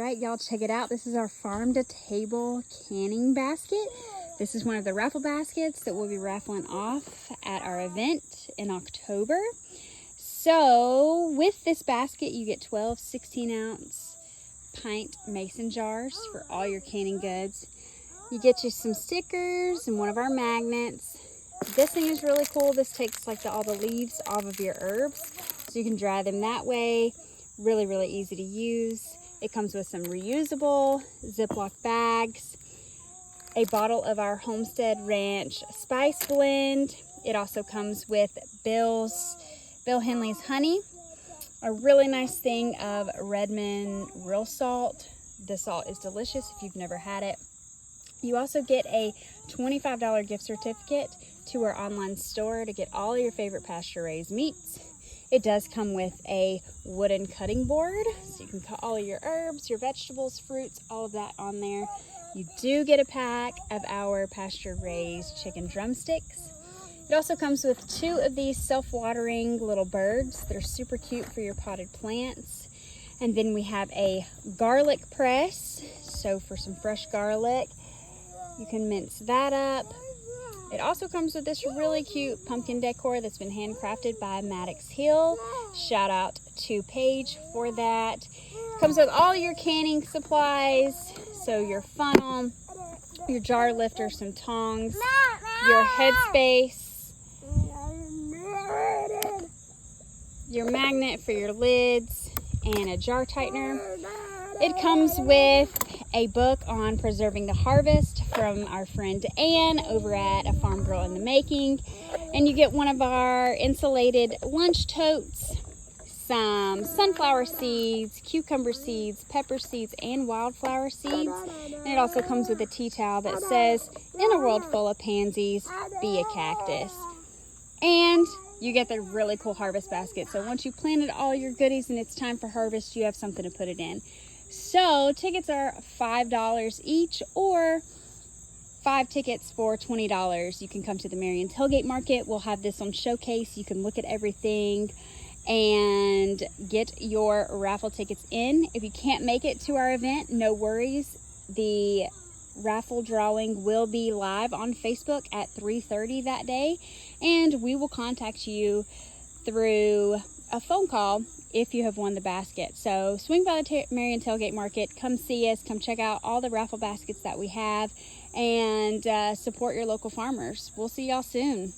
right, y'all, check it out. This is our farm to table canning basket. This is one of the raffle baskets that we'll be raffling off at our event in October. So with this basket, you get 12 16-ounce pint mason jars for all your canning goods. You get you some stickers and one of our magnets. This thing is really cool. This takes like all the leaves off of your herbs, so you can dry them that way. Really, really easy to use. It comes with some reusable Ziploc bags, a bottle of our Homestead Ranch spice blend. It also comes with Bill Hendley's honey, a really nice thing of Redmond real salt. The salt is delicious if you've never had it. You also get a $25 gift certificate to our online store to get all your favorite pasture-raised meats. It does come with a wooden cutting board, so you can cut all of your herbs, your vegetables, fruits, all of that on there. You do get a pack of our pasture-raised chicken drumsticks. It also comes with 2 of these self-watering little birds that are super cute for your potted plants. And then we have a garlic press, so for some fresh garlic, you can mince that up. It also comes with this really cute pumpkin decor that's been handcrafted by Maddox Hill. Shout out to Paige for that. Comes with all your canning supplies, so your funnel, your jar lifter, some tongs, your headspace, your magnet for your lids, and a jar tightener. It comes with a book on preserving the harvest from our friend Anne over at A Farm Girl in the Making. And you get one of our insulated lunch totes, some sunflower seeds, cucumber seeds, pepper seeds, and wildflower seeds. And it also comes with a tea towel that says, "In a world full of pansies, be a cactus." And you get the really cool harvest basket. So once you planted all your goodies and it's time for harvest, you have something to put it in. So tickets are $5 each, or 5 tickets for $20. You can come to the Marion Tailgate Market. We'll have this on showcase. You can look at everything and get your raffle tickets in. If you can't make it to our event, no worries. The raffle drawing will be live on Facebook at 3:30 that day, and we will contact you through a phone call if you have won the basket. So swing by the Marion Tailgate Market, come see us, come check out all the raffle baskets that we have, and support your local farmers. We'll see y'all soon.